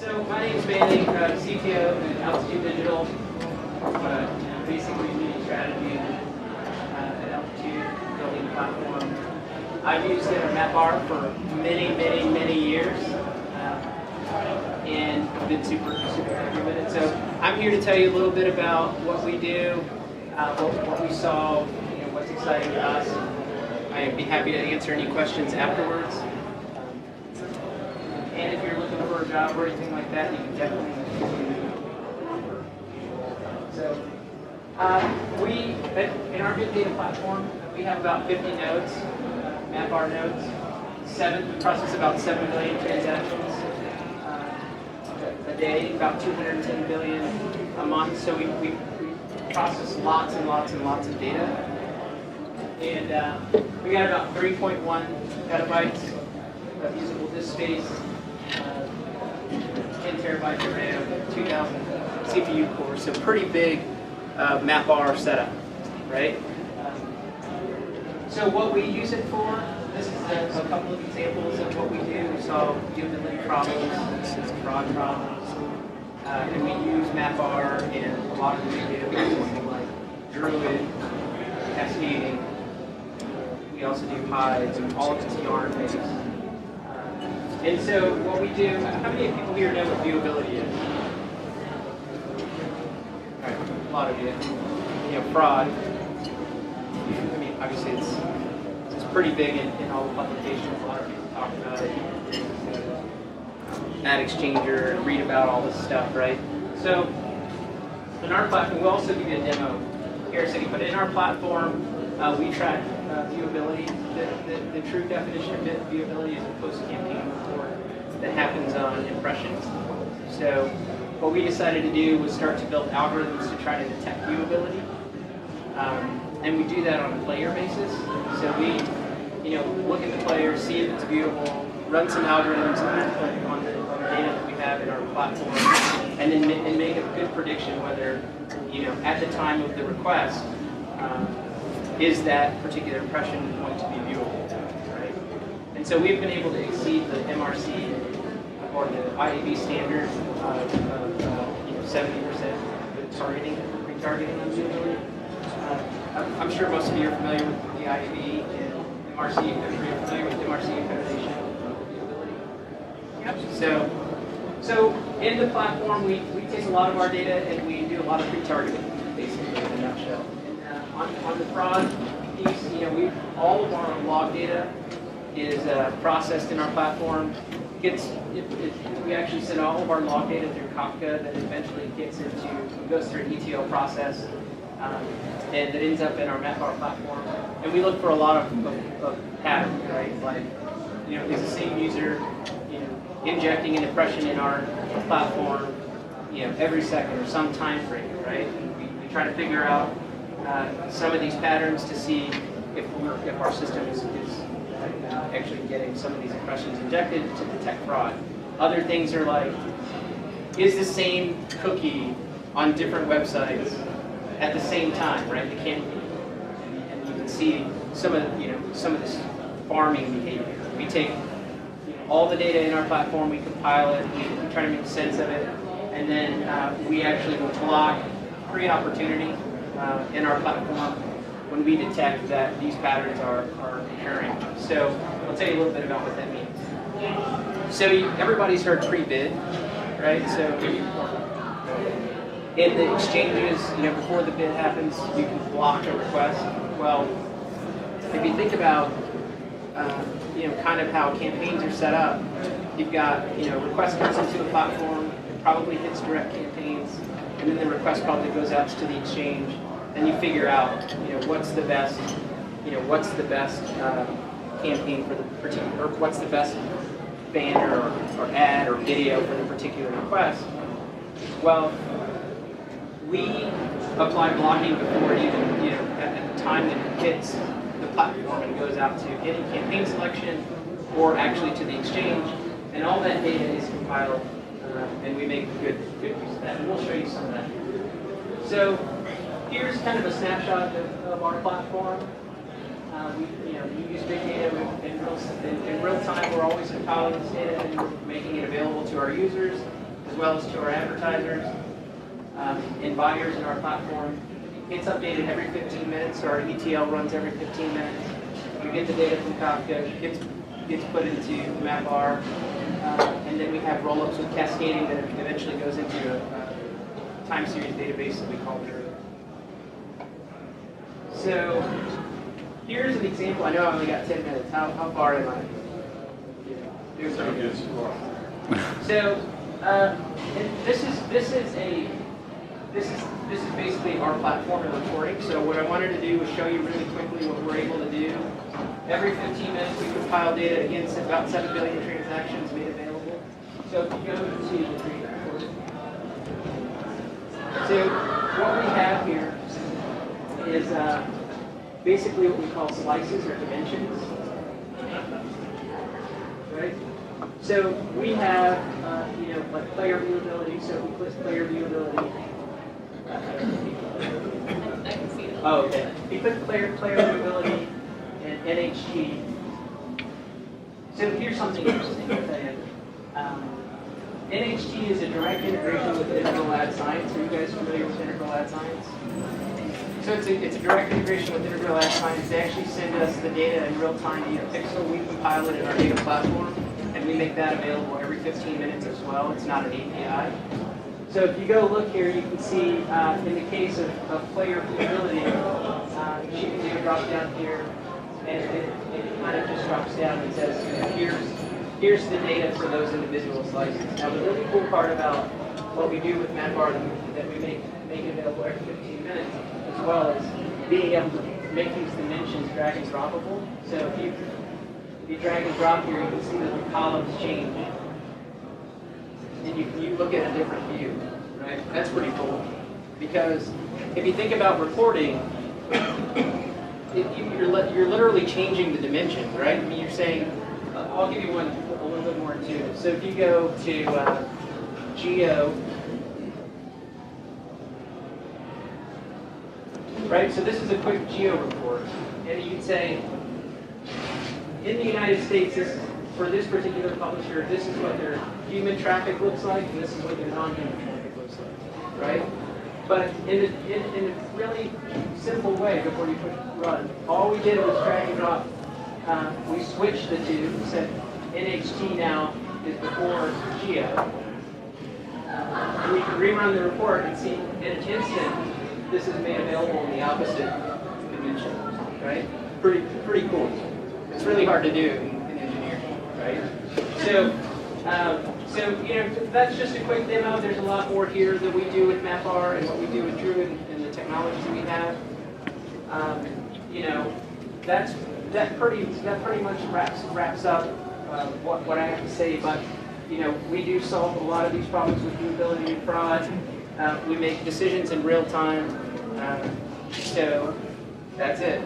So my name is Manny, CTO of Altitude Digital. Basically leading strategy at Altitude, building the platform. I've used MapR for many years, and I've been super happy with it. So I'm here to tell you a little bit about what we do, what we solve, what's exciting to us. I'd be happy to answer any questions afterwards. And if you're looking for a job or anything like that, you can definitely. So, in our big data platform, we have about 50 nodes, MapR nodes. We process about 7 million transactions a day, about 210 billion a month. So we process lots and lots of data. And we got about 3.1 petabytes of usable disk space. 10 terabytes of RAM, 2,000 CPU cores, so pretty big MapR setup, right? So what we use it for, this is a couple of examples of what we do. We solve viewability problems, fraud problems, and we use MapR in a lot of the big data processing like Druid, cascading. We also do hides and all of it's yarn-based. And so what we do, how many people here know what viewability is? All right, a lot of you. Fraud. I mean, obviously it's pretty big in all the publications. A lot of people talk about it. Ad exchanger, and read about all this stuff, right? So in our platform, we'll also give you a demo here in a second, but in our platform, we track viewability. The true definition of viewability is a post-campaign report that happens on impressions. So what we decided to do was start to build algorithms to try to detect viewability. And we do that on a player basis. So we look at the player, see if it's viewable, run some algorithms on the data that we have in our platform, and then make a good prediction whether, at the time of the request, is that particular impression going to be viewable, right? And so we've been able to exceed the MRC or the IAB standard of 70% with targeting, retargeting on viewability. I'm sure most of you are familiar with the IAB and MRC. If you're familiar with MRC accreditation of viewability. Yep. So in the platform, we take a lot of our data and we do a lot of retargeting, basically in a nutshell. On the fraud piece, all of our log data is processed in our platform. We actually send all of our log data through Kafka that eventually goes through an ETL process, and that ends up in our MapR platform. And we look for a lot of patterns, right? Like, is the same user, injecting an impression in our platform, every second or some time frame, right? And we try to figure out some of these patterns to see if our system is actually getting some of these impressions injected to detect fraud. Other things are like, is the same cookie on different websites at the same time, right? And you can see some of this farming behavior. We take all the data in our platform, we compile it, we try to make sense of it, and then we actually will block pre-opportunity in our platform when we detect that these patterns are occurring. So I'll tell you a little bit about what that means. So everybody's heard pre-bid, right? So in the exchanges, before the bid happens, you can block a request. Well, if you think about kind of how campaigns are set up, you've got request comes into a platform, it probably hits direct campaigns, and then the request probably goes out to the exchange. And you figure out, what's the best campaign for the particular, or what's the best banner or ad or video for the particular request. Well, we apply blocking before it even, at the time that it hits the platform and goes out to any campaign selection or actually to the exchange, and all that data is compiled, and we make good use of that. And we'll show you some of that. So here's kind of a snapshot of our platform. We use big data in real time. We're always compiling this data and making it available to our users. well as to our advertisers and buyers in our platform. It's updated every 15 minutes, so our ETL runs every 15 minutes. We get the data from Kafka, it gets put into MapR, and then we have rollups with cascading that eventually goes into a time series database that we call True. So here's an example. I know I only got 10 minutes. How far am I? Doing pretty good. So this is basically our platform and reporting. So what I wanted to do was show you really quickly what we're able to do. Every 15 minutes we compile data against about 7 billion transactions made available. So if you go to the create report. So what we have here is basically what we call slices or dimensions. Right? So we have, like player viewability. So we put player viewability. I can see it. Oh, okay. We put player viewability and NHG. So here's something interesting. I'll tell you. NHG is a direct integration with integral ad science. Are you guys familiar with integral ad science? So it's a direct integration with integral ad science. They actually send us the data in real time via Pixel. We compile it in our data platform, and we make that available every 15 minutes as well. It's not an API. So if you go look here, you can see in the case of player viewability, you can do a drop down here, and it kind of just drops down and says, here's the data for those individual slices. Now the really cool part about what we do with MapR that we make available every 15 minutes, as well as being able to make these dimensions drag and droppable. So if you drag and drop here, you can see that the columns change. And you look at a different view, right? That's pretty cool. Because if you think about reporting, you're literally changing the dimensions, right? I mean, you're saying, I'll give you one a little bit more intuitive. So if you go to Geo, right? So this is a quick Geo report, and you can say, in the United States, for this particular publisher, this is what their human traffic looks like, and this is what their non-human traffic looks like, right? But in a really simple way, before you push run, all we did was drag and drop. We switched the two, said NHT now is before Geo. And we can rerun the report and see in an instant, this is made available in the opposite dimension, right? Pretty cool. It's really hard to do in engineering, right? So that's just a quick demo. There's a lot more here that we do with MapR and what we do with Drew and the technologies we have. That pretty much wraps up what I have to say. But we do solve a lot of these problems with viewability and fraud. We make decisions in real time. So that's it.